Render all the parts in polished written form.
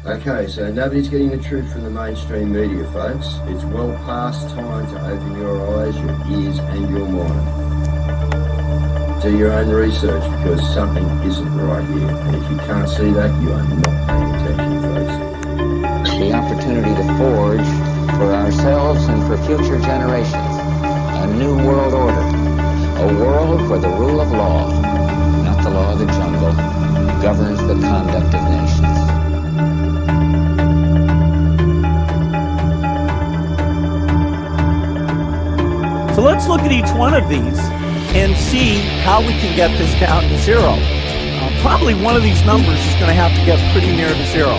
Okay, so nobody's getting the truth from the mainstream media, folks. It's well past time to open your eyes, your ears, and your mind. Do your own research because something isn't right here. And if you can't see that, you are not paying attention, folks. The opportunity to forge for ourselves and for future generations a new world order. A world where the rule of law, not the law of the jungle, governs the conduct of nations. So let's look at each one of these and see how we can get this down to zero. Probably one of these numbers is going to have to get pretty near to zero.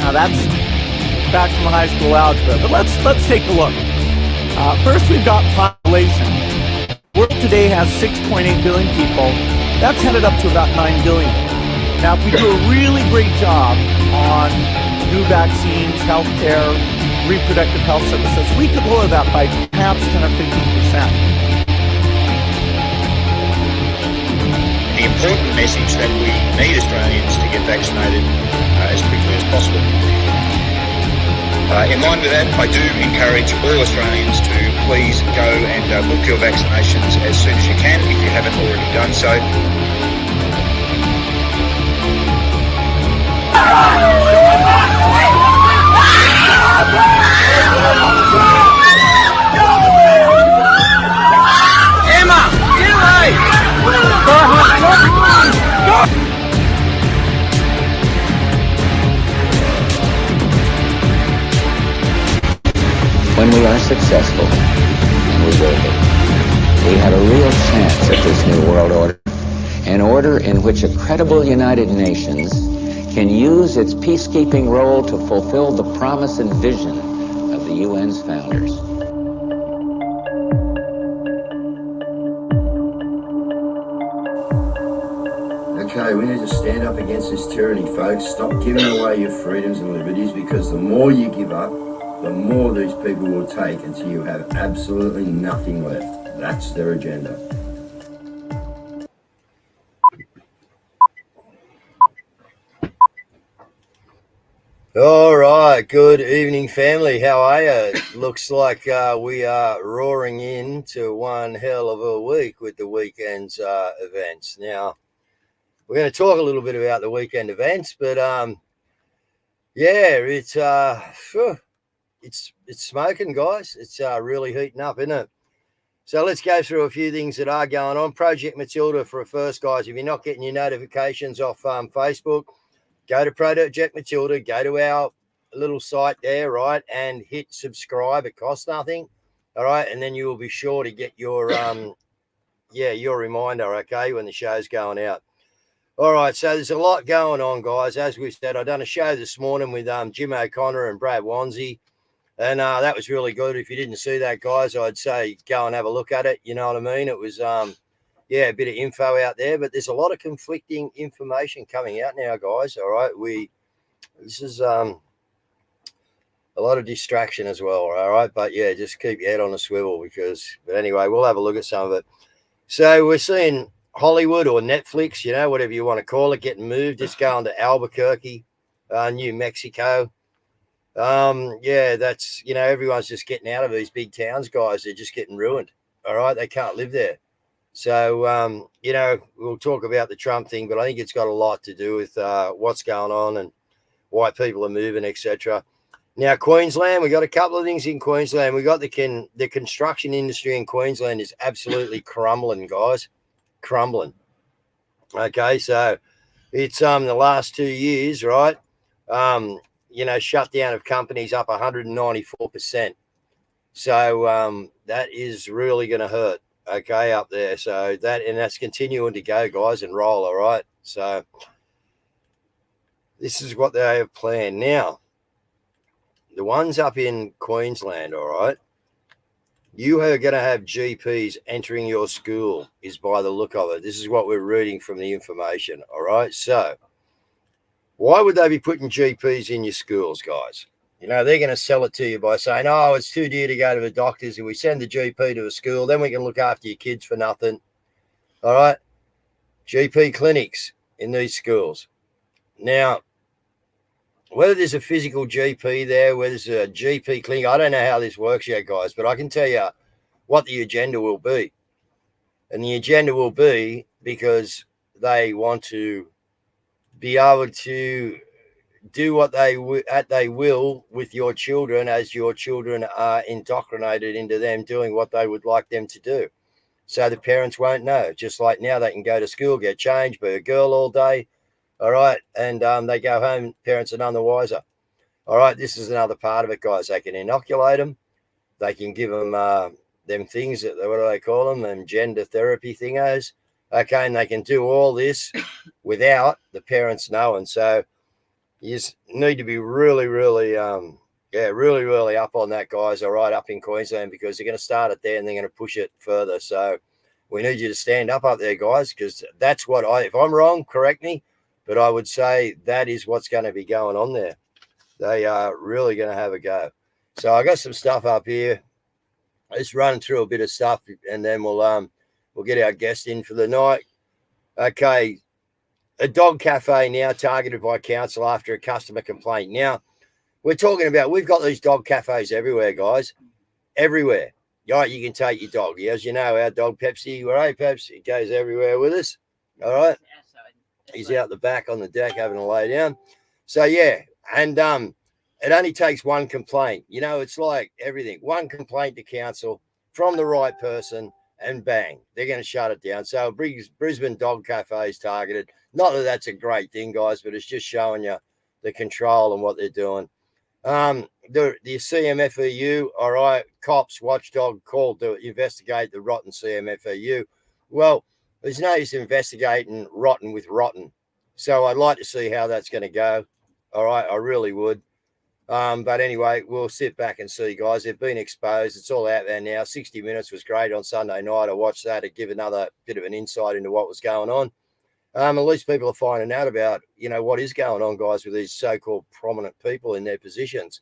Now that's back from high school algebra, but let's take a look. First, we've got population. The world today has 6.8 billion people. That's headed up to about 9 billion. Now, if we do a really great job on new vaccines, healthcare, reproductive health services, we could lower that by perhaps 10 or 15%. The important message that we need Australians to get vaccinated as quickly as possible. In line with that, I do encourage all Australians to please go and book your vaccinations as soon as you can if you haven't already done so. Emma, get away! When we are successful, and we will be, we have a real chance at this new world order, an order in which a credible United Nations can use its peacekeeping role to fulfill the promise and vision of the UN's founders. Okay, we need to stand up against this tyranny, folks. Stop giving away your freedoms and liberties, because the more you give up, the more these people will take until you have absolutely nothing left. That's their agenda. All right, good evening, family. How are you? Looks like we are roaring into one hell of a week with the weekend's events. Now, we're going to talk a little bit about the weekend events, but yeah, it's smoking, guys. It's really heating up, isn't it? So let's go through a few things that are going on. Project Matilda for a first, guys. If you're not getting your notifications off Facebook, go to Project Matilda, go to our little site there, right, and hit subscribe. It costs nothing, all right, and then you will be sure to get your your reminder, okay, when the show's going out. All right, so there's a lot going on, guys. As we said, I done a show this morning with Jim O'Connor and Brad Wanzi, and that was really good. If you didn't see that, guys, I'd say go and have a look at it. You know what I mean? It was a bit of info out there, but there's a lot of conflicting information coming out now, guys. All right, this is a lot of distraction as well. All right, but yeah, just keep your head on a swivel but anyway, we'll have a look at some of it. So we're seeing Hollywood or Netflix, whatever you want to call it, getting moved. It's going to Albuquerque, New Mexico. That's, everyone's just getting out of these big towns, guys. They're just getting ruined. All right, they can't live there. So, we'll talk about the Trump thing, but I think it's got a lot to do with what's going on and why people are moving, etc. Now, Queensland, we got a couple of things in Queensland. We got the construction industry in Queensland is absolutely crumbling, guys. Crumbling. Okay, so it's the last 2 years, right? Shutdown of companies up 194%. So that is really going to hurt. Okay, up there. So that's continuing to go, guys, and roll. All right. So this is what they have planned. Now, the ones up in Queensland, all right, you are going to have GPs entering your school, is by the look of it. This is what we're reading from the information. All right. So why would they be putting GPs in your schools, guys? They're going to sell it to you by saying, oh, it's too dear to go to the doctors. If we send the GP to a school, then we can look after your kids for nothing. All right. GP clinics in these schools. Now, whether there's a physical GP there, whether there's a GP clinic, I don't know how this works yet, guys, but I can tell you what the agenda will be. And the agenda will be because they want to be able to do what they will with your children as your children are indoctrinated into them doing what they would like them to do. So the parents won't know. Just like now they can go to school, get changed, be a girl all day. All right. And they go home, parents are none the wiser. All right. This is another part of it, guys. They can inoculate them. They can give them them things that, what do they call them? Them gender therapy thingos. Okay. And they can do all this without the parents knowing. So you just need to be really, really, really up on that, guys. All right. Up in Queensland, because they're going to start it there and they're going to push it further. So we need you to stand up there, guys, because that's what if I'm wrong, correct me. But I would say that is what's going to be going on there. They are really going to have a go. So I got some stuff up here. Let's run through a bit of stuff, and then we'll get our guest in for the night. Okay, a dog cafe now targeted by council after a customer complaint. Now, we're talking about, we've got these dog cafes everywhere, guys, everywhere. Right, you can take your dog. As you know, our dog Pepsi, hey Pepsi, he goes everywhere with us. All right. He's out the back on the deck having a lay down. So, yeah, and it only takes one complaint. You know, it's like everything. One complaint to council from the right person, and bang, they're going to shut it down. So Brisbane Dog Cafe is targeted. Not that that's a great thing, guys, but it's just showing you the control and what they're doing. The CMFEU, all right, cops, watchdog called to investigate the rotten CMFEU. Well, there's no use investigating rotten with rotten. So I'd like to see how that's going to go. All right, I really would. But anyway, we'll sit back and see, guys. They've been exposed. It's all out there now. 60 Minutes was great on Sunday night. I watched that to give another bit of an insight into what was going on. At least people are finding out about, you know, what is going on, guys, with these so-called prominent people in their positions.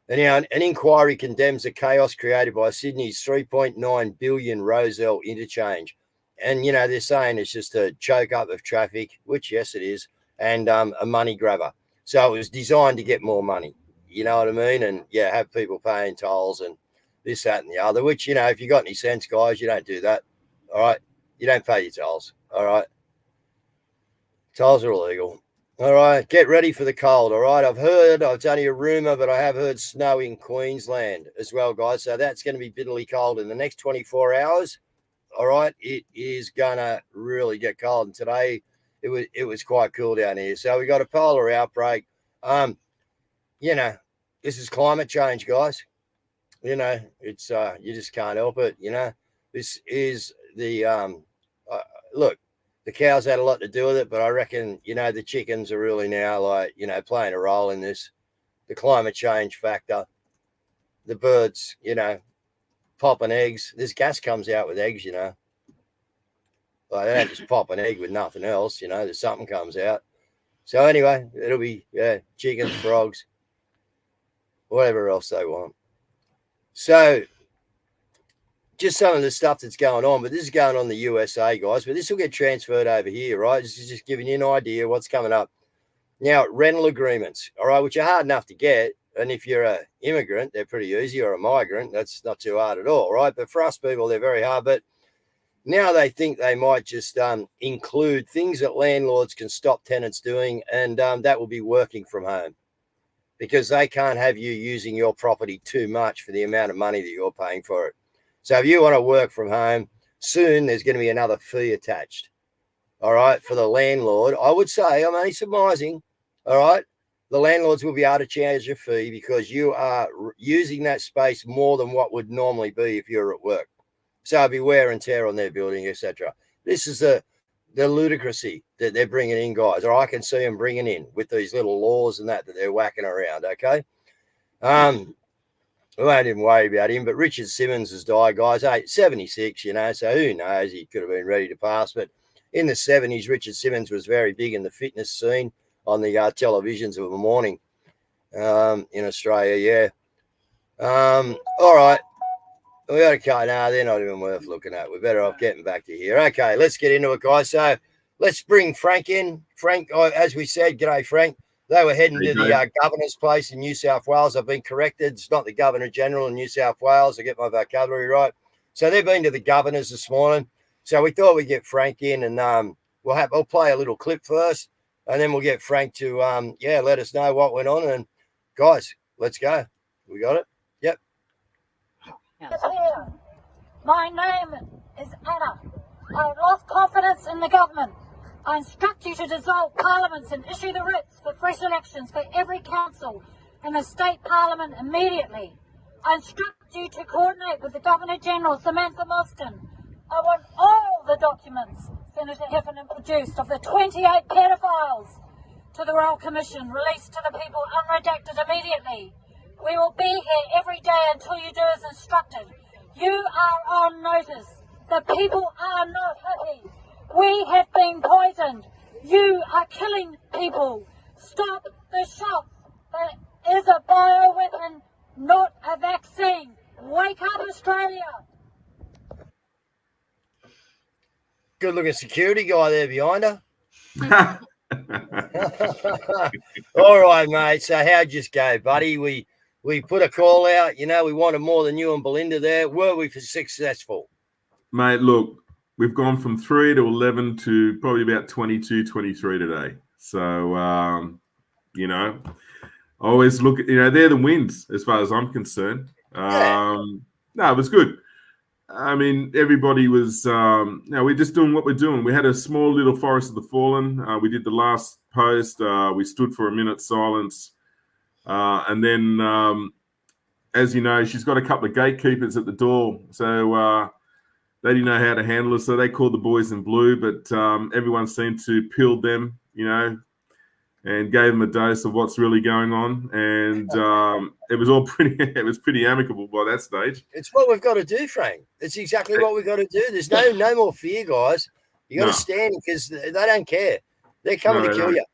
And now an inquiry condemns the chaos created by Sydney's 3.9 billion Rozelle interchange. And, you know, they're saying it's just a choke up of traffic, which, yes, it is, and a money grabber. So it was designed to get more money, you know what I mean? And, yeah, have people paying tolls and this, that, and the other, which, you know, if you got any sense, guys, you don't do that, all right? You don't pay your tolls, all right? Tolls are illegal. All right, get ready for the cold, all right? I've heard, it's only a rumour, but I have heard snow in Queensland as well, guys. So that's going to be bitterly cold in the next 24 hours, all right? It is going to really get cold. And today it was quite cool down here. So we got a polar outbreak. You know, this is climate change, guys. You know, it's you just can't help it, you know. This is the look, the cows had a lot to do with it, but I reckon, you know, the chickens are really now, like, you know, playing a role in this. The climate change factor, the birds, you know, popping eggs. This gas comes out with eggs, you know. Like, they don't just pop an egg with nothing else, you know. There's something comes out. So anyway, it'll be, yeah, chickens, frogs, whatever else they want. So just some of the stuff that's going on, but this is going on in the USA, guys, but this will get transferred over here, right? This is just giving you an idea what's coming up. Now, rental agreements, all right, which are hard enough to get. And if you're an immigrant, they're pretty easy, or a migrant, that's not too hard at all, right? But for us people, they're very hard. But now they think they might just include things that landlords can stop tenants doing, and that will be working from home, because they can't have you using your property too much for the amount of money that you're paying for it. So if you want to work from home, soon there's going to be another fee attached, all right, for the landlord. I would say, I'm only surmising, all right, the landlords will be able to charge a fee because you are using that space more than what would normally be if you're at work. So it'll be wear and tear on their building, etc. This is the ludicrousy that they're bringing in, guys, or I can see them bringing in with these little laws and that they're whacking around, okay? We won't even worry about him, but Richard Simmons has died, guys, 76, you know, so who knows, he could have been ready to pass. But in the 70s, Richard Simmons was very big in the fitness scene on the televisions of the morning in Australia, yeah. All right, we got to cut. No, they're not even worth looking at. We're better off getting back to here. Okay, let's get into it, guys. So let's bring Frank in. Frank, as we said, g'day, Frank. They were heading to the governor's place in New South Wales. I've been corrected. It's not the Governor General in New South Wales. I get my vocabulary right. So they've been to the governor's this morning. So we thought we'd get Frank in, and we'll play a little clip first, and then we'll get Frank to let us know what went on. And guys, let's go. We got it? Yep. My name is Anna. I have lost confidence in the government. I instruct you to dissolve parliaments and issue the writs for fresh elections for every council and the state parliament immediately. I instruct you to coordinate with the Governor General, Samantha Mostyn. I want all the documents Senator Heffernan produced of the 28 pedophiles to the Royal Commission, released to the people unredacted immediately. We will be here every day until you do as instructed. You are on notice. The people are not happy. We have been poisoned. You are killing people. Stop the shots. There is a bioweapon, not a vaccine. Wake up, Australia. Good looking security guy there behind her. All right, mate. So how'd you go, buddy? We put a call out. We wanted more than you and Belinda there. Were we successful? Mate, look, we've gone from 3 to 11 to probably about 22, 23 today. So, always look at, they're the wins as far as I'm concerned. No, it was good. I mean, everybody was, we're just doing what we're doing. We had a small little Forest of the Fallen. We did the last post. We stood for a minute's silence. And then, as you know, she's got a couple of gatekeepers at the door. So they didn't know how to handle it. So they called the boys in blue, but everyone seemed to peel them, and gave them a dose of what's really going on. And it was all pretty amicable by that stage. It's what we've got to do, Frank. It's exactly what we've got to do. There's no more fear, guys. You got to stand, because they don't care. They're coming to kill you.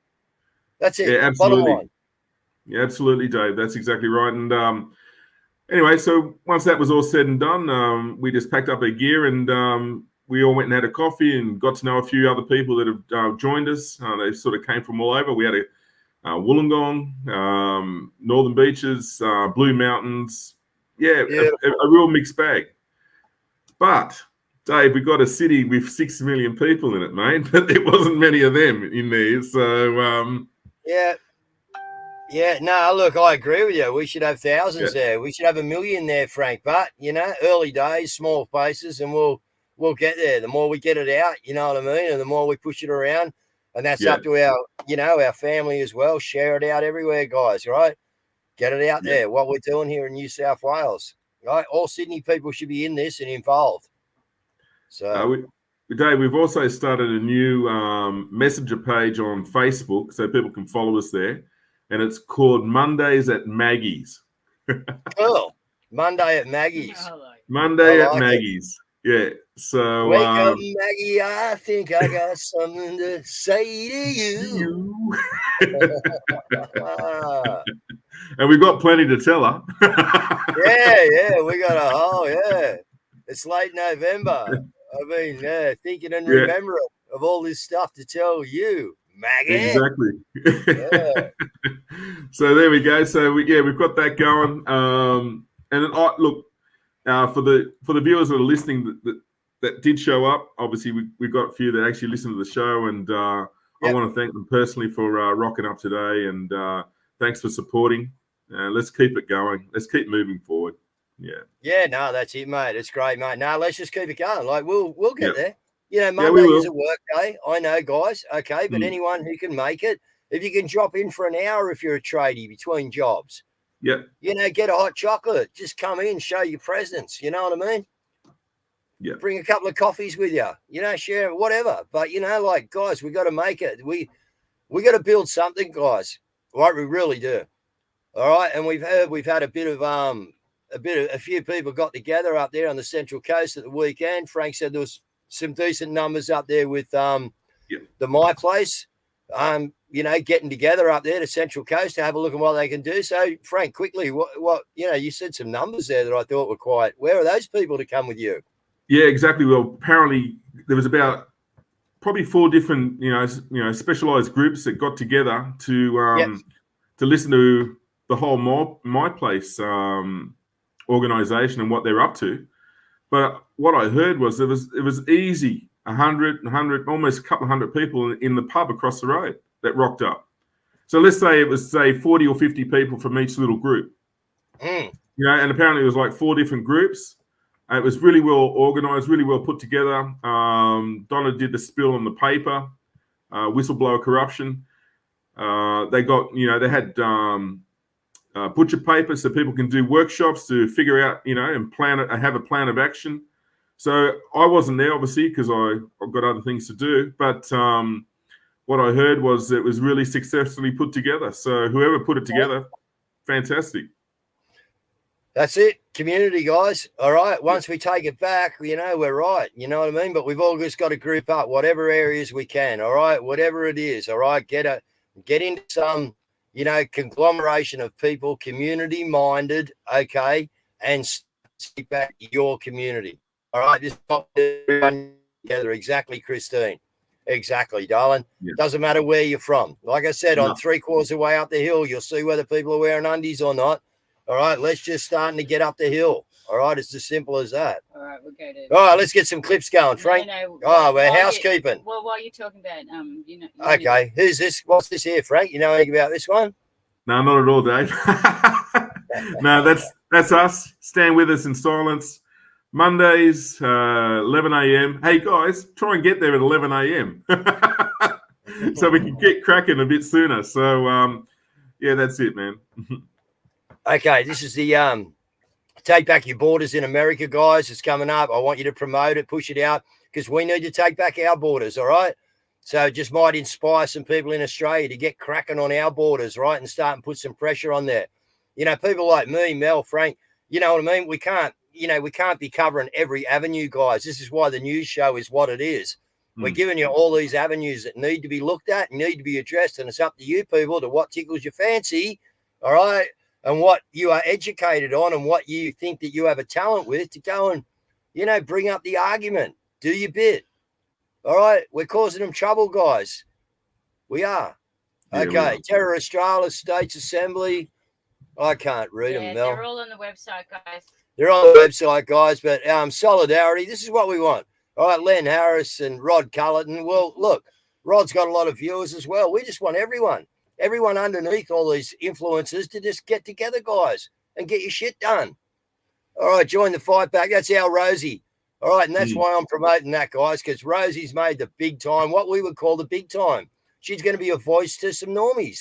That's it. Yeah, absolutely. Bottom line. Yeah, absolutely, Dave. That's exactly right. And anyway, so once that was all said and done, we just packed up our gear, and we all went and had a coffee and got to know a few other people that have joined us. They sort of came from all over. We had a Wollongong, Northern Beaches, Blue Mountains. Yeah, a real mixed bag. But, Dave, we got a city with 6 million people in it, mate, but there wasn't many of them in there. So, Yeah, no, look, I agree with you. We should have thousands there. We should have 1 million there, Frank. But, early days, small places, and we'll get there. The more we get it out, you know what I mean, and the more we push it around, and that's up to our family as well. Share it out everywhere, guys, right? Get it out there, what we're doing here in New South Wales, right? All Sydney people should be in this and involved. So, Dave, we've also started a new messenger page on Facebook, so people can follow us there. And it's called Mondays at Maggie's. Cool. Monday at Maggie's. Monday at Maggie's. Yeah. So wake up, Maggie. I think I got something to say to you. And we've got plenty to tell her. yeah. We got it's late November. I mean, thinking and remembering of all this stuff to tell you. Maggie. Exactly. So there we go. So we've got that going. And then, look, for the viewers that are listening that did show up, obviously we've got a few that actually listen to the show, and I want to thank them personally for rocking up today, and thanks for supporting. Let's keep it going. Let's keep moving forward. Yeah. No, that's it, mate. It's great, mate. No, let's just keep it going. Like we'll get there. Monday is a work day. I know, guys. Okay, but anyone who can make it, if you can drop in for an hour, if you're a tradie between jobs, get a hot chocolate. Just come in, show your presence. You know what I mean? Yeah. Bring a couple of coffees with you. Share whatever. But guys, we got to make it. We got to build something, guys. Right, we really do. All right, and we've had a few people got together up there on the Central Coast at the weekend. Frank said there was some decent numbers up there with the My Place, getting together up there to Central Coast to have a look at what they can do. So, Frank, quickly, what you said some numbers there that I thought were quite. Where are those people to come with you? Yeah, exactly. Well, apparently there was about probably 4 different, specialized groups that got together to listen to the whole My Place organization and what they're up to. But what I heard was it was easy, 100, almost a couple of hundred people in the pub across the road that rocked up. So let's say it was 40 or 50 people from each little group. And apparently it was like 4 different groups. It was really well organized, really well put together. Donna did the spill on the paper, whistleblower corruption. They got, they had butcher paper so people can do workshops to figure out, and have a plan of action. So I wasn't there, obviously, because I've got other things to do. But what I heard was it was really successfully put together. So whoever put it together, fantastic. That's it. Community, guys. All right. Once we take it back, we're right. You know what I mean? But we've all just got to group up whatever areas we can. All right. Whatever it is. All right. Get into some, conglomeration of people, community minded. Okay. And stick back your community. All right. Just pop everyone together. Exactly, Christine. Exactly, darling. Yeah. Doesn't matter where you're from. Like I said, on 3/4 of the way up the hill, you'll see whether people are wearing undies or not. All right, let's just starting to get up the hill. All right, it's as simple as that. All right, we'll go to. All right, let's get some clips going, Frank. We're housekeeping. While you're talking about, Okay, who's this? What's this here, Frank? You know anything about this one? No, not at all, Dave. No, that's us. Stand with us in silence. Mondays, 11 a.m. Hey guys, try and get there at 11 a.m. so we can get cracking a bit sooner. So, that's it, man. Okay, this is the Take Back Your Borders in America, guys. It's coming up. I want you to promote it, push it out, because we need to take back our borders, all right? So it just might inspire some people in Australia to get cracking on our borders, right, and start and put some pressure on there. People like me, Mel, Frank, you know what I mean? We can't be covering every avenue, guys. This is why the news show is what it is. We're giving you all these avenues that need to be looked at, need to be addressed, and it's up to you people to what tickles your fancy, all right? And what you are educated on and what you think that you have a talent with to go and, bring up the argument. Do your bit. All right. We're causing them trouble, guys. We are. Yeah, okay. Terror Australia, States Assembly. I can't read them, Mel. They're all on the website, guys. They're on the website, guys. But solidarity, this is what we want. All right. Len Harris and Rod Cullerton. Well, look, Rod's got a lot of viewers as well. We just want everyone underneath all these influencers to just get together, guys, and get your shit done. All right, join the fight back. That's our Rosie. All right, and that's why I'm promoting that, guys, because Rosie's made the big time, what we would call the big time. She's going to be a voice to some normies.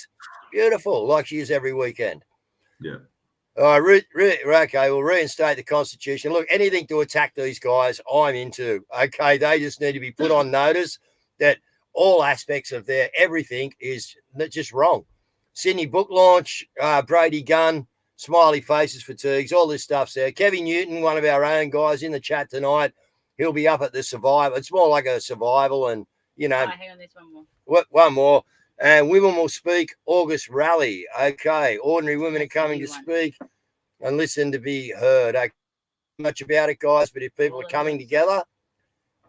Beautiful, like she is every weekend. Yeah. All right, okay, we'll reinstate the Constitution. Look, anything to attack these guys, I'm into. Okay, they just need to be put on notice that all aspects of their everything is just wrong. Sydney book launch, Brady Gunn, smiley faces, fatigues, all this stuff's there. Kevin Newton, one of our own guys in the chat tonight, he'll be up at the survival. It's more like a survival and, hang on, there's one more. One more. And women will speak August rally. Okay, ordinary women are coming to speak and listen to be heard. Okay, much about it, guys, but if people are coming together,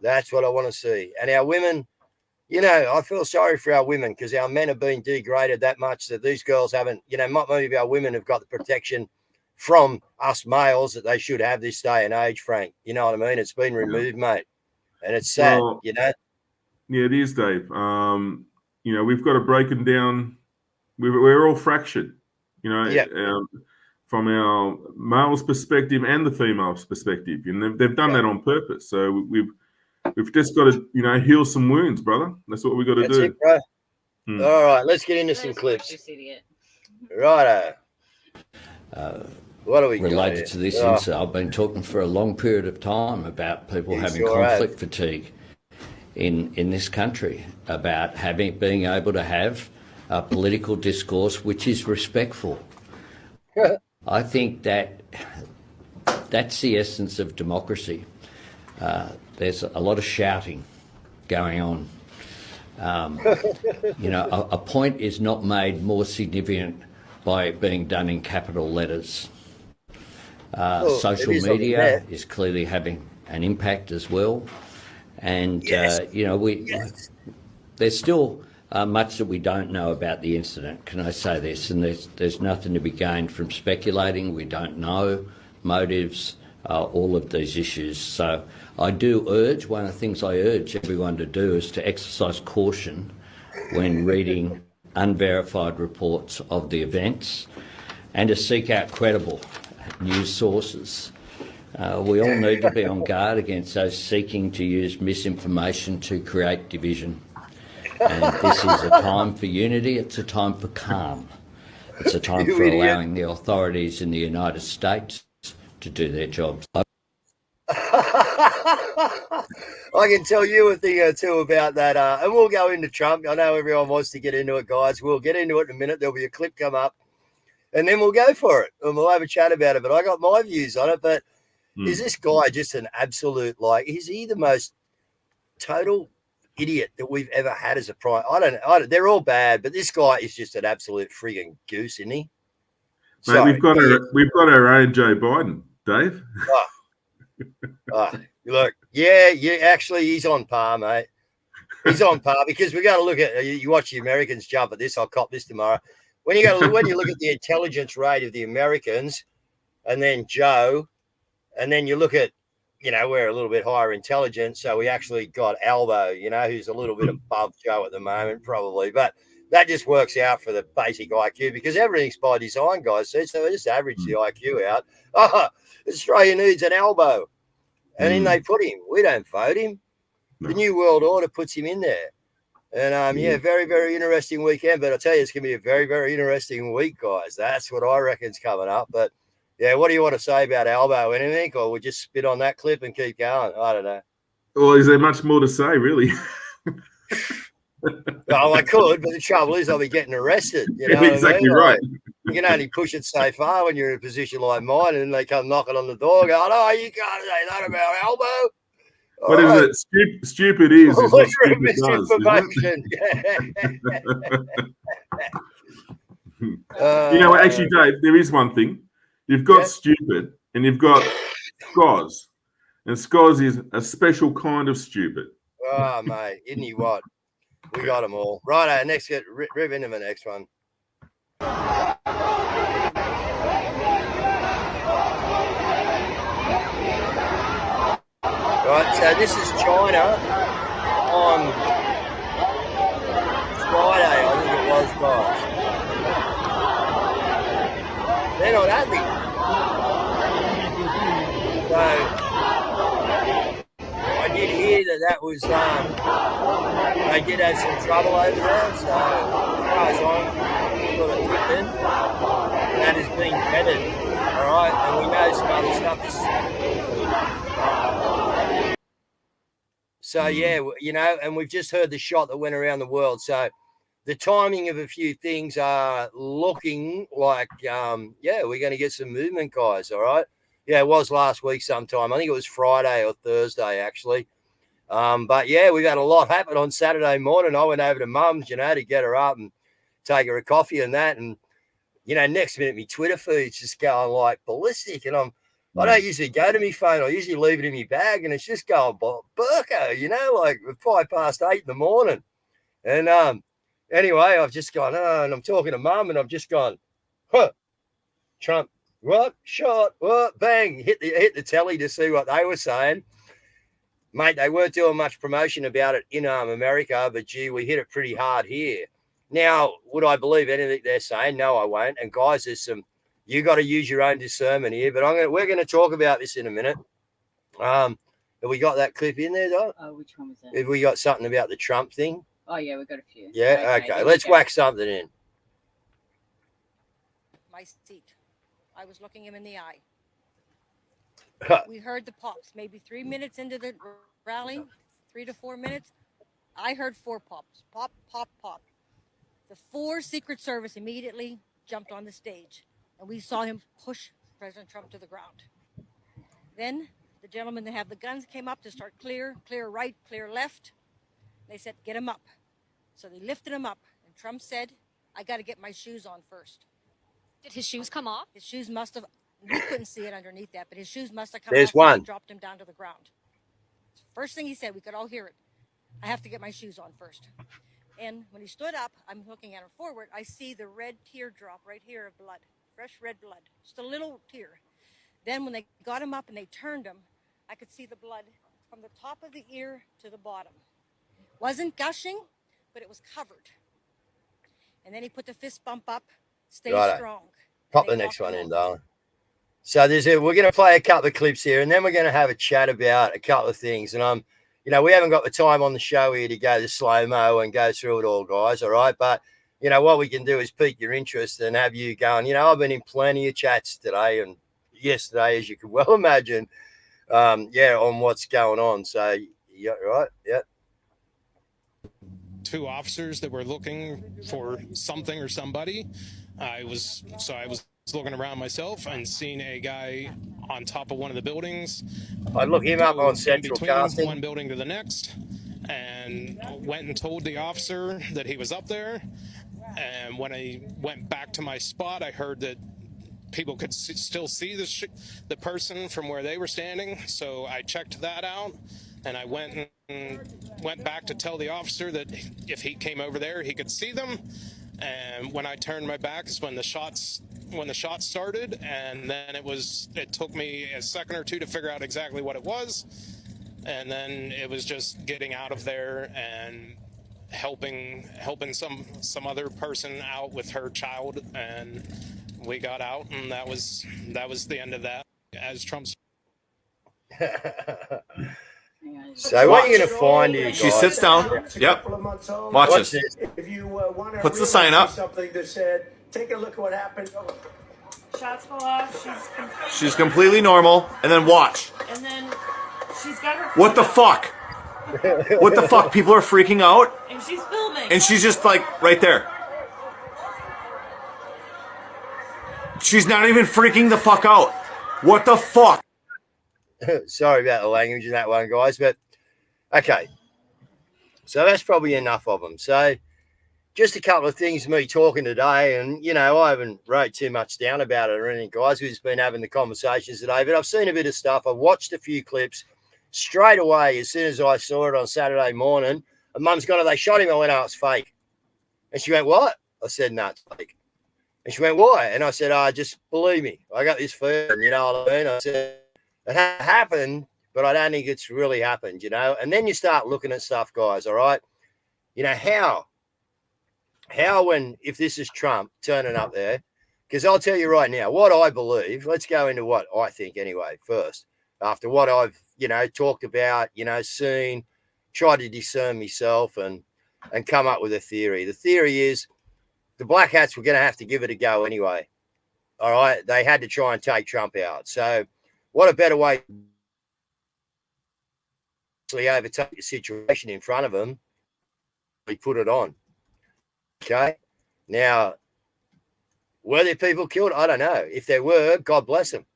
that's what I want to see. And our women, I feel sorry for our women because our men have been degraded that much that these girls haven't, maybe our women have got the protection from us males that they should have this day and age, Frank. You know what I mean? It's been removed, mate. And it's sad, Yeah, it is, Dave. We've got to break them down. We're all fractured, from our male's perspective and the female's perspective. And they've done that on purpose. So We've just got to, heal some wounds, brother. That's what we got to do. It, bro. All right, let's get into some clips. Righto. What are we related to this incident? I've been talking for a long period of time about people having conflict fatigue in this country, about being able to have a political discourse which is respectful. I think that's the essence of democracy. There's a lot of shouting going on. A point is not made more significant by it being done in capital letters. Social media is clearly having an impact as well. And, Yes. There's still much that we don't know about the incident, can I say this? And there's nothing to be gained from speculating. We don't know motives, all of these issues. So I do urge, one of the things I urge everyone to do is to exercise caution when reading unverified reports of the events and to seek out credible news sources. We all need to be on guard against those seeking to use misinformation to create division. And this is a time for unity, it's a time for calm. It's a time for allowing the authorities in the United States to do their jobs. I can tell you a thing or two about that. And we'll go into Trump. I know everyone wants to get into it, guys. We'll get into it in a minute. There'll be a clip come up. And then we'll go for it. And we'll have a chat about it. But I got my views on it. But is this guy just an absolute, is he the most total idiot that we've ever had as a prime? I don't. They're all bad. But this guy is just an absolute frigging goose, isn't he? Mate, we've got our own Joe Biden, Dave. Look, actually, he's on par, mate. He's on par because we got to look at. You watch the Americans jump at this. I'll cop this tomorrow. When you look at the intelligence rate of the Americans, and then Joe, and then you look at, we're a little bit higher intelligence, so we actually got Albo, who's a little bit above Joe at the moment, probably, but that just works out for the basic IQ because everything's by design, guys. So we just average the IQ out. Australia needs an Albo. And then they put him. We don't vote him. No. The New World Order puts him in there. And, very, very interesting weekend. But I tell you, it's going to be a very, very interesting week, guys. That's what I reckon's coming up. But, what do you want to say about Albo? Anything? Or we just spit on that clip and keep going? I don't know. Well, is there much more to say, really? Well, I could, but the trouble is I'll be getting arrested. Exactly right. You can only push it so far when you're in a position like mine, and then they come knocking on the door going, "Oh, you can't say that about Albo." What is it? Stupid is what stupid does. Actually, Dave, there is one thing. You've got stupid and you've got Scozz. And Scozz is a special kind of stupid. Oh, mate, isn't he what? We got them all. Righto, next, rip into the next one. Right, so this is China on Friday, I think it was, guys. They're not happy. So I did hear that was they did have some trouble over there. So as far as I'm got a tip in, that is being vetted. All right, and we know some other stuff. So and we've just heard the shot that went around the world. So the timing of a few things are looking like, we're going to get some movement, guys. All right. Yeah, it was last week sometime. I think it was Friday or Thursday, actually. But we've had a lot happen on Saturday morning. I went over to Mum's, to get her up and take her a coffee and that. And, next minute, my Twitter feed's just going like ballistic. And I don't usually go to my phone. I usually leave it in my bag and it's just going Burko, like 8:05 in the morning. And anyway, I've just gone, and I'm talking to Mum and I've just gone, Trump. What? Shot. What? Bang. Hit the telly to see what they were saying. Mate, they weren't doing much promotion about it in America, but gee, we hit it pretty hard here. Now, would I believe anything they're saying? No, I won't. And guys, you got to use your own discernment here, but we're going to talk about this in a minute. Have we got that clip in there, though? Oh, which one was that? Have we got something about the Trump thing? Oh, yeah, we've got a few. Yeah, okay. Let's whack something in. My seat. I was looking him in the eye. We heard the pops, maybe 3 minutes into the rally, 3 to 4 minutes. I heard 4 pops. Pop, pop, pop. The 4 Secret Service immediately jumped on the stage, and we saw him push President Trump to the ground. Then the gentlemen that have the guns came up to start clear right, clear left. They said, get him up. So they lifted him up, and Trump said, I got to get my shoes on first. Did his shoes come off? His shoes must have, we couldn't see it underneath that, but his shoes must have come There's off. one. And dropped him down to the ground. First thing he said, we could all hear it. I have to get my shoes on first. And when he stood up, I'm looking at him forward, I see the red teardrop right here of blood, fresh red blood, just a little tear. Then when they got him up and they turned him, I could see the blood from the top of the ear to the bottom. Wasn't gushing, but it was covered. And then he put the fist bump up, stay strong. Pop the next one in, darling. So we're going to play a couple of clips here, and then we're going to have a chat about a couple of things. And we haven't got the time on the show here to go to slow-mo and go through it all, guys, all right? But, what we can do is pique your interest and have you going. I've been in plenty of chats today and yesterday, as you can well imagine, on what's going on. So, yeah, right, yeah. 2 officers that were looking for something or somebody. I was looking around myself and seen a guy on top of one of the buildings. I look him up on Central Casting. One building to the next, and went and told the officer that he was up there. And when I went back to my spot, I heard that people could still see the person from where they were standing. So I checked that out, and I went back to tell the officer that if he came over there, he could see them. And when I turned my back is when the shots started, and then it took me a second or two to figure out exactly what it was. And then it was just getting out of there and helping some other person out with her child, and we got out, and that was the end of that. As Trump's So what are you going to find here, guys? She sits down. Yep. Watch this. If you want to puts the sign up. Something that said, take a look at what happened. Shots go off. She's completely normal. And then watch. And then she's got her. What the fuck? What the fuck? People are freaking out. And she's filming. And she's just like right there. She's not even freaking the fuck out. What the fuck? Sorry about the language in that one, guys, but okay. So that's probably enough of them. So just a couple of things me talking today, and, I haven't wrote too much down about it or anything, guys. We've just been having the conversations today, but I've seen a bit of stuff. I've watched a few clips straight away. As soon as I saw it on Saturday morning, and Mum's gone, they shot him. I went, oh, it's fake. And she went, what? I said, no, it's fake. And she went, why? And I said, just believe me. I got this feeling, you know what I mean? I said, it happened, but I don't think it's really happened, And then you start looking at stuff, guys, all right? How if this is Trump turning up there, because I'll tell you right now, what I believe, let's go into what I think anyway first, after what I've, talked about, seen, tried to discern myself and come up with a theory. The theory is the Black Hats were going to have to give it a go anyway, all right? They had to try and take Trump out. So what a better way to overtake the situation in front of them. We put it on. Okay. Now, were there people killed? I don't know. If there were, God bless them.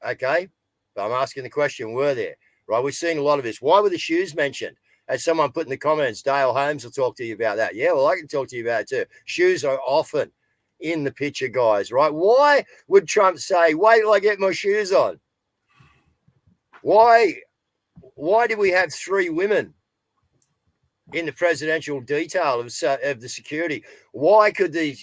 Okay. But I'm asking the question, were there? Right. We've seen a lot of this. Why were the shoes mentioned? As someone put in the comments, Dale Holmes will talk to you about that. Yeah, well, I can talk to you about it too. Shoes are often in the picture, guys. Right. Why would Trump say, wait till I get my shoes on? Why do we have 3 women in the presidential detail of the security? Why could the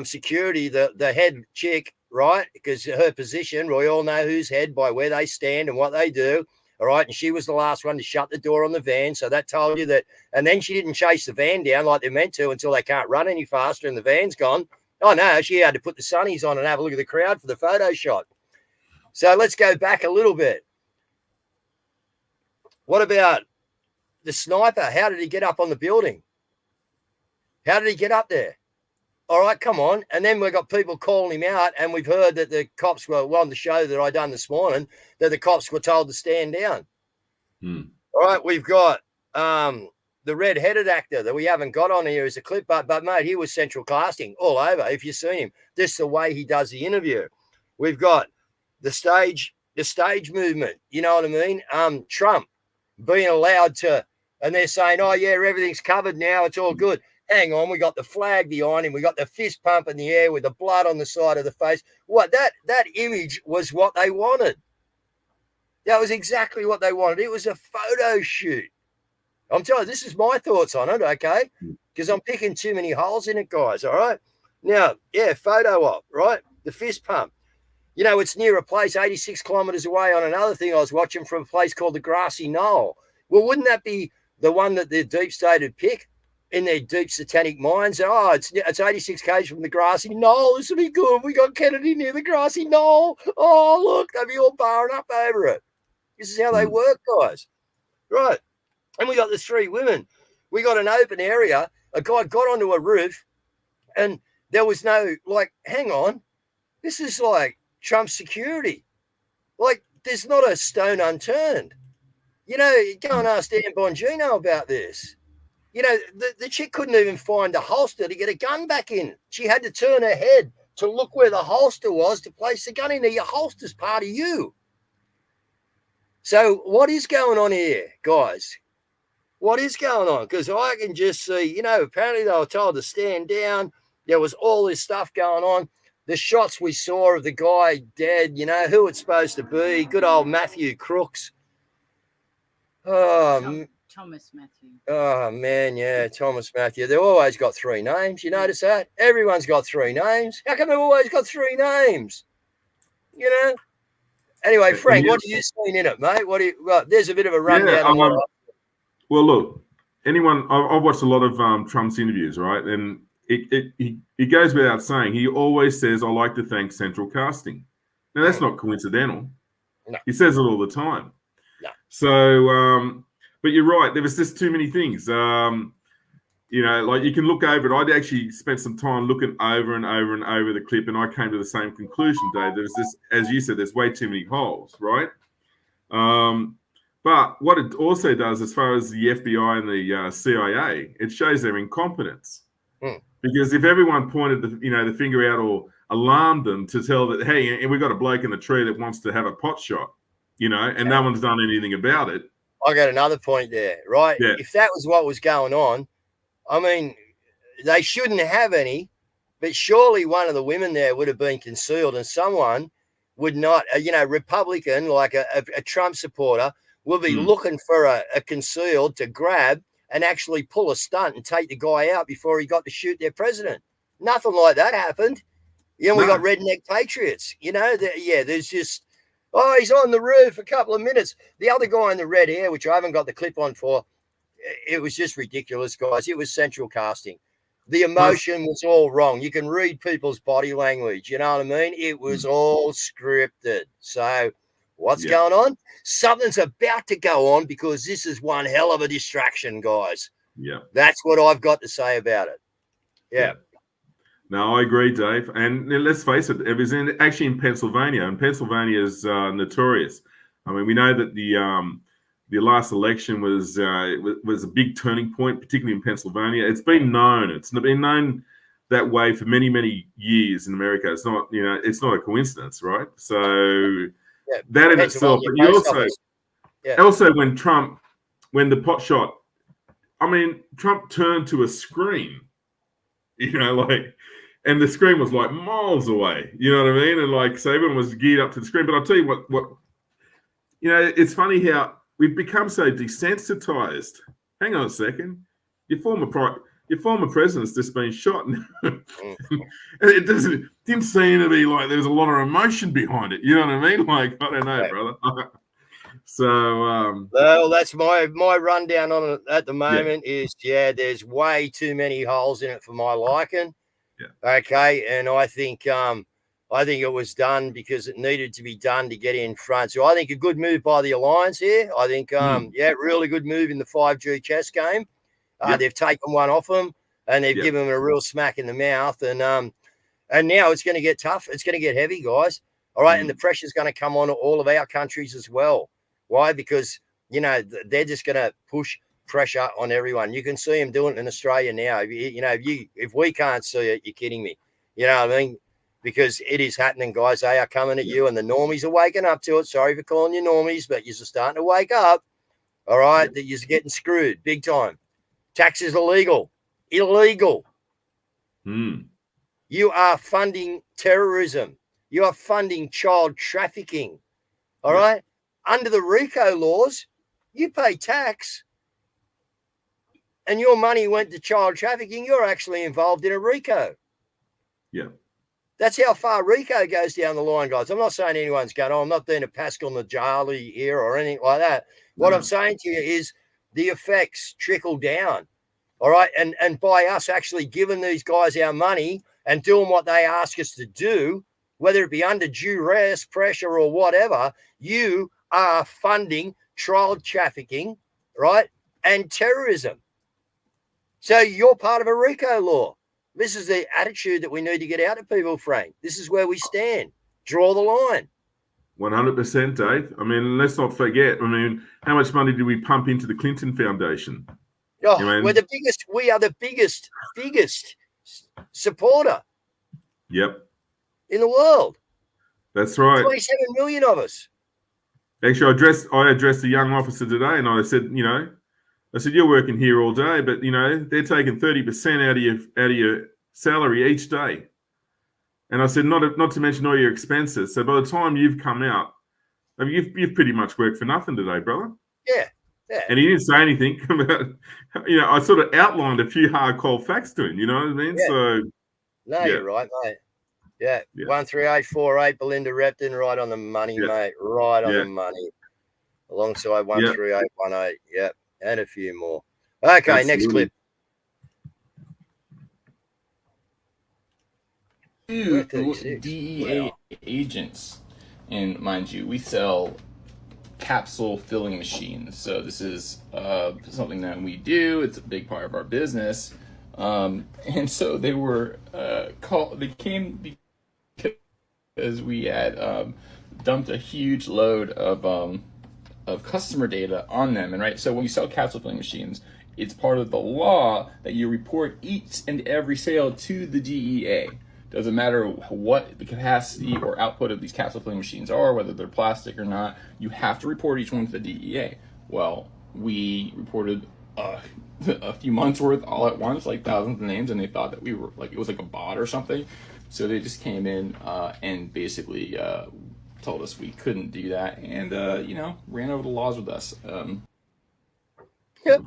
security, the head chick, right? Because her position, we all know who's head by where they stand and what they do, all right? And she was the last one to shut the door on the van, so that told you that. And then she didn't chase the van down like they meant to until they can't run any faster and the van's gone. Oh, no, she had to put the sunnies on and have a look at the crowd for the photo shot. So let's go back a little bit. What about the sniper? How did he get up on the building? How did he get up there? All right, come on. And then we've got people calling him out, and we've heard that the cops were, on the show that I done this morning, that the cops were told to stand down. All right, we've got the red-headed actor that we haven't got on here as a clip, but mate, he was central casting all over. If you've seen him, this the way he does the interview. We've got the stage movement. You know what I mean? Trump being allowed to, and they're saying, oh, yeah, everything's covered now. It's all good. Hang on, we got the flag behind him. We got the fist pump in the air with the blood on the side of the face. What that image was what they wanted. That was exactly what they wanted. It was a photo shoot. I'm telling you, this is my thoughts on it, okay? Because I'm picking too many holes in it, guys, all right? Now, yeah, photo op, right? The fist pump. You know, it's near a place 86 kilometres away on another thing I was watching from a place called the Grassy Knoll. Well, wouldn't that be the one that the deep state would pick in their deep satanic minds? Oh, it's 86 k's from the Grassy Knoll. This will be good. We got Kennedy near the Grassy Knoll. Oh, look, they'll be all barring up over it. This is how they work, guys. Right. And we got the 3 women. We got an open area. A guy got onto a roof and there was no, like, hang on. This is like Trump's security. Like, there's not a stone unturned. You know, go and ask Dan Bongino about this. You know, the chick couldn't even find a holster to get a gun back in. She had to turn her head to look where the holster was to place the gun in there. Your holster's part of you. So what is going on here, guys? What is going on? Because I can just see, you know, apparently they were told to stand down. There was all this stuff going on. The shots we saw of the guy dead, you know, who it's supposed to be. Good old Matthew Crooks. Thomas Matthew. Oh, man, yeah, Thomas Matthew. They've always got 3 names. You notice that? Everyone's got 3 names. How come they've always got 3 names? You know? Anyway, Frank, what have you seen in it, mate? Well, there's a bit of a rundown. Well, look, I've watched a lot of Trump's interviews, right? And it goes without saying, he always says, I like to thank Central Casting. Now, that's not coincidental. No. He says it all the time. No. So, but you're right. There was just too many things. You know, like you can look over it. I'd actually spent some time looking over and over and over the clip, and I came to the same conclusion, Dave. There's this, as you said, there's way too many holes, right? But what it also does, as far as the FBI and the CIA, it shows their incompetence. Because if everyone pointed the finger out or alarmed them to tell that, hey, we've got a bloke in the tree that wants to have a pot shot, you know, and no one's done anything about it. I got another point there, right? Yeah. If that was what was going on, I mean, they shouldn't have any, but surely one of the women there would have been concealed, and someone would not, Republican, like a Trump supporter, will be looking for a concealed to grab and actually pull a stunt and take the guy out before he got to shoot their president. Nothing like that happened. You know, we got redneck patriots, you know, there's just, he's on the roof a couple of minutes. The other guy in the red hair, which I haven't got the clip on for, it was just ridiculous, guys. It was Central Casting. The emotion was all wrong. You can read people's body language. You know what I mean? It was all scripted. So what's going on? Something's about to go on because this is one hell of a distraction, guys. Yeah. That's what I've got to say about it. Yeah. No, I agree, Dave. And let's face it, it was actually in Pennsylvania, and Pennsylvania is notorious. I mean, we know that the last election was a big turning point, particularly in Pennsylvania. It's been known. It's been known that way for many, many years in America. It's not, it's not a coincidence, right? So that in itself. But you also when the pot shot, I mean, Trump turned to a screen, and the screen was like miles away. You know what I mean? And so everyone was geared up to the screen. But I'll tell you what, it's funny how we've become so desensitized. Hang on a second. Your former president's just been shot. And it didn't seem to be like there was a lot of emotion behind it. You know what I mean? I don't know, brother. So well, that's my rundown on it at the moment is there's way too many holes in it for my liking. Okay. And I think it was done because it needed to be done to get in front. So I think a good move by the Alliance here. I think, really good move in the 5G chess game. They've taken one off them and they've given them a real smack in the mouth. And now it's going to get tough. It's going to get heavy, guys. All right. And the pressure's going to come on all of our countries as well. Why? Because, they're just going to push pressure on everyone. You can see them doing it in Australia now. If we can't see it, you're kidding me. You know what I mean? Because it is happening, guys. They are coming at you, and the normies are waking up to it. Sorry for calling you normies, but you're starting to wake up. All right, that you're getting screwed big time. Taxes illegal. You are funding terrorism. You are funding child trafficking. All right. Under the RICO laws, you pay tax. and your money went to child trafficking, you're actually involved in a RICO. Yeah. That's how far RICO goes down the line, guys. I'm not saying anyone's going, I'm not doing a Pascal Najali here or anything like that. What I'm saying to you is the effects trickle down. All right. And by us actually giving these guys our money and doing what they ask us to do, whether it be under duress, pressure, or whatever, you are funding child trafficking, right? And terrorism. So you're part of a RICO law. This is the attitude that we need to get out of people, Frank. This is where we stand. Draw the line. 100%, Dave. I mean, let's not forget. I mean, how much money did we pump into the Clinton Foundation? Oh, we're the biggest. We are the biggest supporter. Yep. In the world. That's right. 27 million of us. Actually, I addressed a young officer today, and I said, you're working here all day, but they're taking 30% out of your salary each day. And I said, not to mention all your expenses. So by the time you've come out, I mean, you've pretty much worked for nothing today, brother. Yeah. Yeah. And he didn't say anything about, I sort of outlined a few hard cold facts to him. You know what I mean? Yeah. So. No, you're right, mate. Yeah. 13848 Belinda Repton, right on the money, mate. Right on the money. Alongside 13818. Yep. And a few more. Okay, Absolutely. Next clip. DEA agents, and mind you, we sell capsule filling machines. So this is something that we do. It's a big part of our business. And so they were called. They came because we had dumped a huge load of customer data on them. And right, so when you sell capsule filling machines, it's part of the law that you report each and every sale to the DEA. Doesn't matter what the capacity or output of these capsule filling machines are, whether they're plastic or not, you have to report each one to the DEA. Well, we reported a few months worth all at once, like thousands of names, and they thought that we were like, it was like a bot or something. So they just came in and basically told us we couldn't do that, and ran over the laws with us. Yep.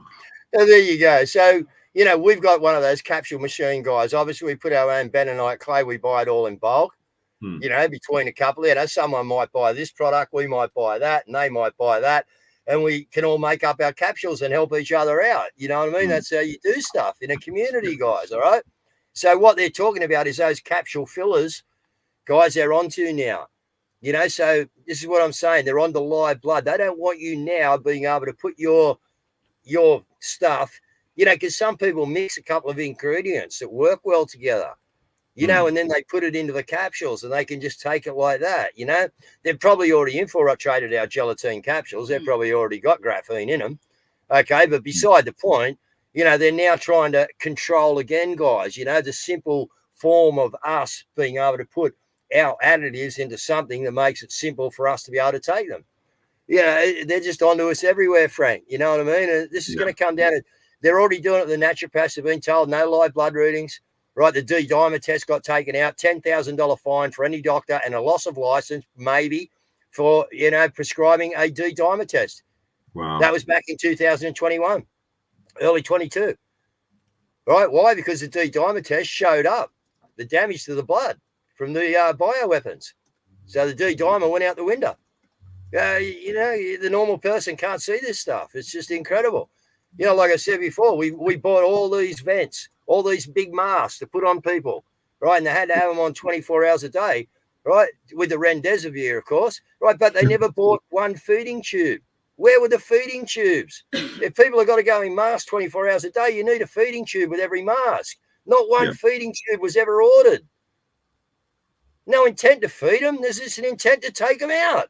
So there you go. So we've got one of those capsule machine guys. Obviously, we put our own bentonite clay. We buy it all in bulk. Between a couple, someone might buy this product, we might buy that, and they might buy that, and we can all make up our capsules and help each other out. You know what I mean? That's how you do stuff in a community, guys. All right. So what they're talking about is those capsule fillers, guys. They're onto now. So this is what I'm saying. They're on the live blood. They don't want you now being able to put your stuff. Because some people mix a couple of ingredients that work well together, and then they put it into the capsules and they can just take it like that. They've probably already infiltrated our gelatine capsules. They've probably already got graphene in them. Okay. But beside the point, they're now trying to control again, guys, the simple form of us being able to put our additives into something that makes it simple for us to be able to take them. They're just onto us everywhere, Frank. You know what I mean? And this is going to come down to, they're already doing it. The naturopaths have been told no live blood readings, right? The D-dimer test got taken out, $10,000 fine for any doctor and a loss of license, maybe, for, prescribing a D-dimer test. Wow. That was back in 2021, early 22. Right? Why? Because the D-dimer test showed up the damage to the blood from the bioweapons. So the D-dimer went out the window. The normal person can't see this stuff. It's just incredible. Like I said before, we bought all these vents, all these big masks to put on people, right? And they had to have them on 24 hours a day, right? With the remdesivir, of course, right? But they never bought one feeding tube. Where were the feeding tubes? If people have got to go in masks 24 hours a day, you need a feeding tube with every mask. Not one feeding tube was ever ordered. No intent to feed them. There's just an intent to take them out.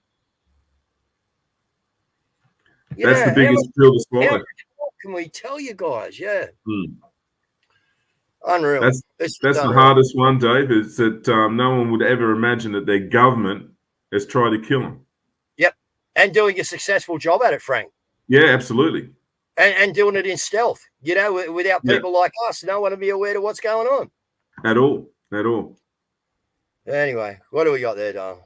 That's the biggest pill to swallow. What can we tell you guys? Yeah. Unreal. That's the hardest one, Dave, is that no one would ever imagine that their government has tried to kill them. Yep. And doing a successful job at it, Frank. Yeah, absolutely. And doing it in stealth, without people like us, no one to be aware of what's going on. At all. Anyway, what do we got there, Dom?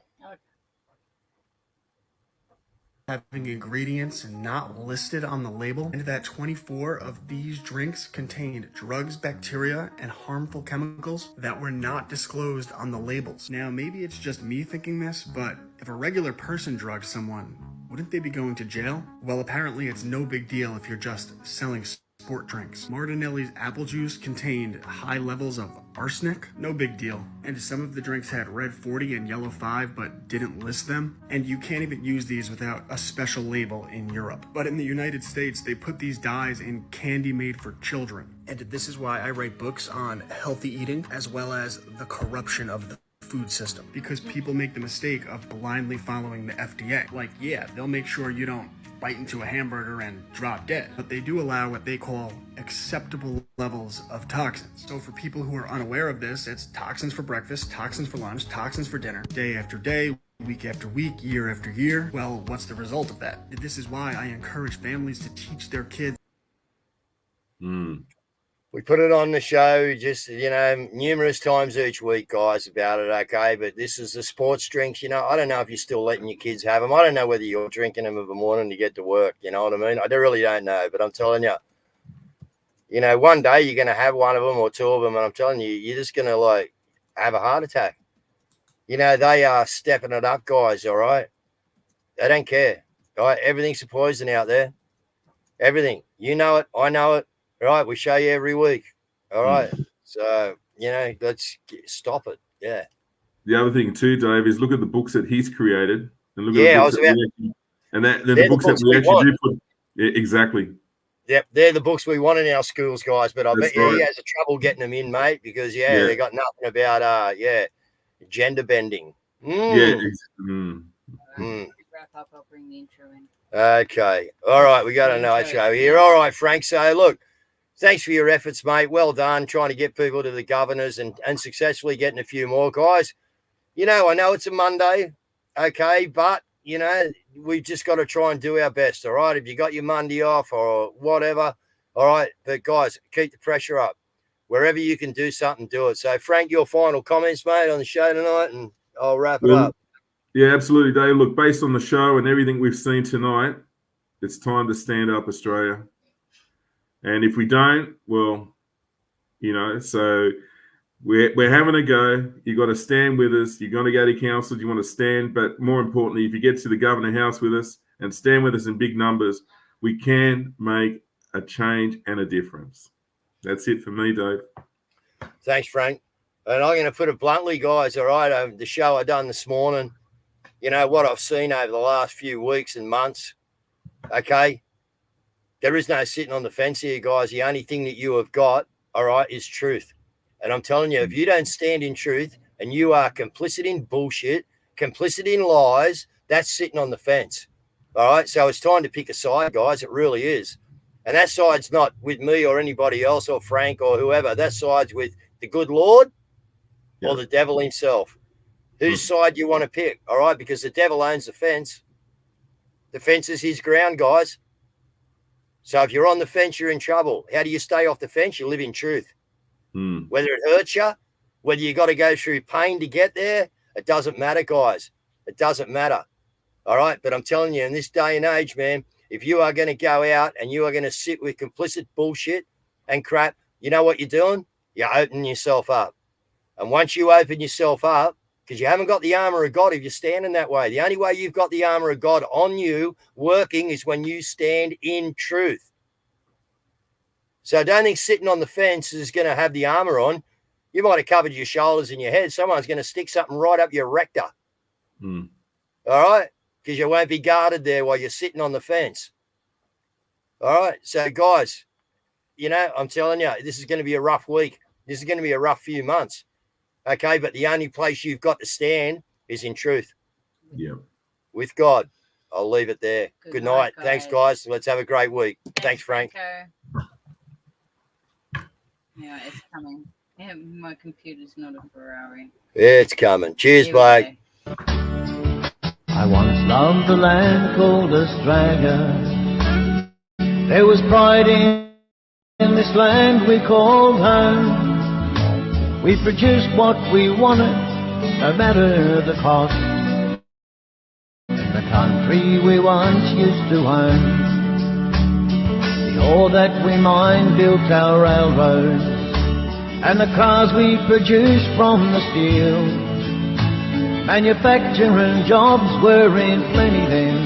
having ingredients not listed on the label, and that 24 of these drinks contained drugs, bacteria, and harmful chemicals that were not disclosed on the labels. Now, maybe it's just me thinking this, but if a regular person drugs someone, wouldn't they be going to jail? Well, apparently it's no big deal if you're just selling sport drinks. Martinelli's apple juice contained high levels of arsenic, no big deal. And some of the drinks had red 40 and yellow 5 but didn't list them. And you can't even use these without a special label in Europe. But in the United States, they put these dyes in candy made for children. And this is why I write books on healthy eating as well as the corruption of the food system. Because people make the mistake of blindly following the FDA. Like, yeah, they'll make sure you don't bite into a hamburger and drop dead. But they do allow what they call acceptable levels of toxins. So for people who are unaware of this, it's toxins for breakfast, toxins for lunch, toxins for dinner, day after day, week after week, year after year. Well, what's the result of that? This is why I encourage families to teach their kids. We put it on the show just, numerous times each week, guys, about it, okay? But this is the sports drinks, I don't know if you're still letting your kids have them. I don't know whether you're drinking them in the morning to get to work, you know what I mean? I really don't know, but I'm telling you, one day you're going to have one of them or two of them, and I'm telling you, you're just going to, have a heart attack. They are stepping it up, guys, all right? They don't care, all right? Everything's a poison out there. Everything. You know it. I know it. Right, we show you every week. All right. So, let's stop it. Yeah. The other thing too, Dave, is look at the books that he's created. And look at the books that we actually do put. Yeah, exactly. Yep, they're the books we want in our schools, guys. But I bet he has a trouble getting them in, mate, because, they got nothing about, gender bending. Wrap up, I'll bring the intro in. Okay. All right, we got another show here. All right, Frank. So, look. Thanks for your efforts, mate. Well done trying to get people to the governors and successfully getting a few more, guys. I know it's a Monday, okay, but, we've just got to try and do our best, all right? If you got your Monday off or whatever, all right? But, guys, keep the pressure up. Wherever you can do something, do it. So, Frank, your final comments, mate, on the show tonight, and I'll wrap it up. Yeah, absolutely, Dave. Look, based on the show and everything we've seen tonight, it's time to stand up, Australia. And if we don't, well, so we're having a go. You got to stand with us. You're going to go to council. You want to stand. But more importantly, if you get to the Governor House with us and stand with us in big numbers, we can make a change and a difference. That's it for me, Dave. Thanks, Frank. And I'm going to put it bluntly, guys, all right, the show I done this morning, what I've seen over the last few weeks and months, okay? There is no sitting on the fence here, guys. The only thing that you have got, all right, is truth. And I'm telling you, if you don't stand in truth and you are complicit in bullshit, complicit in lies, that's sitting on the fence. All right. So it's time to pick a side, guys. It really is. And that side's not with me or anybody else or Frank or whoever. That side's with the good Lord or the devil himself. Whose side do you want to pick? All right. Because the devil owns the fence. The fence is his ground, guys. So if you're on the fence, you're in trouble. How do you stay off the fence? You live in truth. Whether it hurts you, whether you got to go through pain to get there, it doesn't matter, guys. It doesn't matter. All right. But I'm telling you, in this day and age, man, if you are going to go out and you are going to sit with complicit bullshit and crap, you know what you're doing? You're opening yourself up. And once you open yourself up, because you haven't got the armor of God if you're standing that way. The only way you've got the armor of God on you working is when you stand in truth. So don't think sitting on the fence is going to have the armor on. You might have covered your shoulders and your head. Someone's going to stick something right up your rector. All right? Because you won't be guarded there while you're sitting on the fence. All right? So, guys, I'm telling you, this is going to be a rough week. This is going to be a rough few months. Okay, but the only place you've got to stand is in truth. Yeah. With God. I'll leave it there. Good night. Guys. Thanks, guys. Let's have a great week. Thanks Frank. Yeah, it's coming. Yeah, my computer's not a Ferrari. Yeah, it's coming. Cheers, Blake. I once loved the land called Australia. There was pride in this land we called home. We produced what we wanted, no matter the cost. In the country we once used to own. The ore that we mined built our railroads, and the cars we produced from the steel. Manufacturing jobs were in plenty then,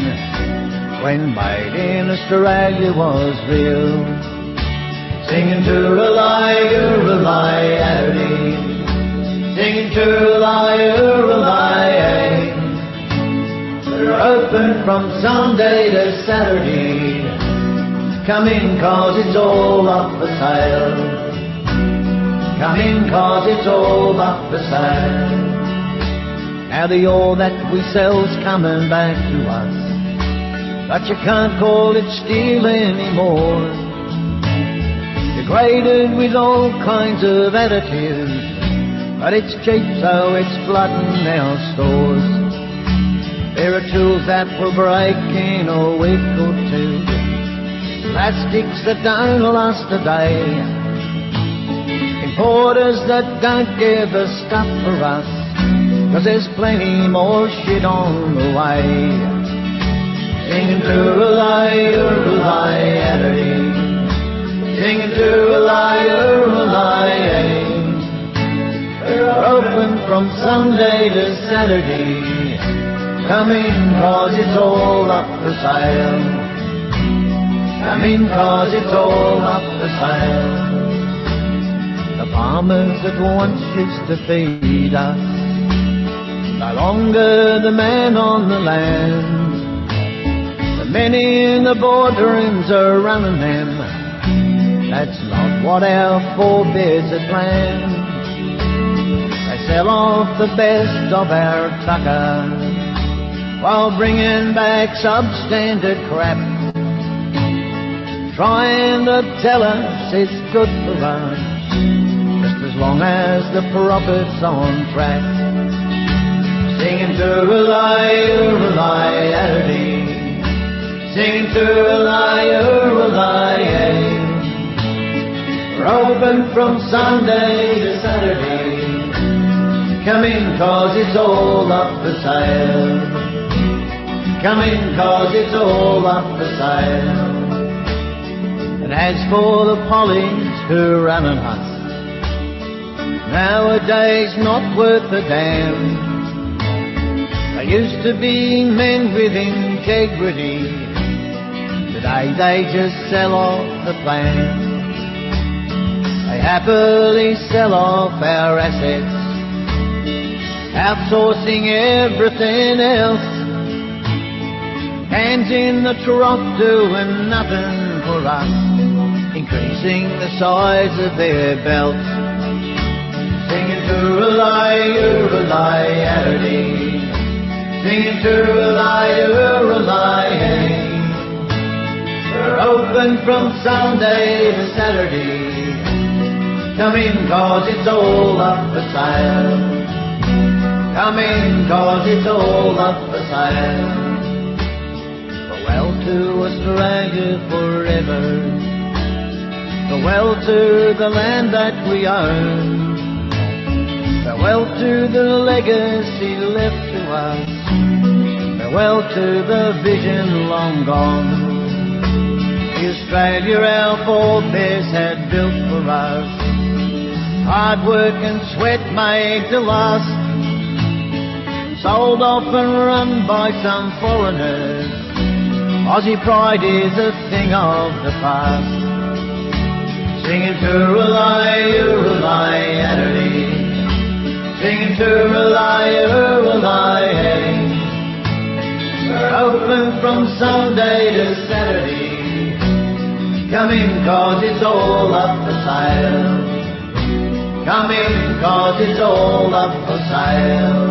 when made in Australia was real. Singing tooralai, Adderley, singing tooralai, we're open from Sunday to Saturday. Come in 'cause it's all up for sale. Come in 'cause it's all up for sale. Now the ore that we sell's coming back to us, but you can't call it steel anymore. Degraded with all kinds of additives, but it's cheap so it's flooding our stores. There are tools that will break in a week or two, plastics that don't last a day, importers that don't give a stuff for us, 'cause there's plenty more shit on the way. Singing tooralai, Adderley, singing tooralai, we're open from Sunday to Saturday. Come in 'cause it's all up for sale. Come in 'cause it's all up for sale. The farmers that once used to feed us, no longer the man on the land. The many in the boardrooms are running them. That's not what our forebears had planned. They sell off the best of our tucker, while bringing back substandard crap, trying to tell us it's good for us, just as long as the profit's on track. Singing tooralai, Adderley, singing tooralai, we're open from Sunday to Saturday. Come in 'cause it's all up for sale. Come in 'cause it's all up for sale. And as for the pollies who are running us, nowadays not worth a damn. They used to be men with integrity, today they just sell off the plan. They happily sell off our assets, outsourcing everything else. Hands in the trough doing nothing for us, increasing the size of their belts. Singing tooralai, Adderley, singing tooralai, we're open from Sunday to Saturday. Come in 'cause it's all up for sale. Come in 'cause it's all up for sale. Farewell to Australia forever, farewell to the land that we own, farewell to the legacy left to us, farewell to the vision long gone. The Australia our forebears had built for us, hard work and sweat made to last, sold off and run by some foreigners. Aussie pride is a thing of the past. Singing tooralai, Adderley, singing tooralai, we're open from Sunday to Saturday. Come in 'cause it's all up for sale. Come in 'cause it's all up for sale.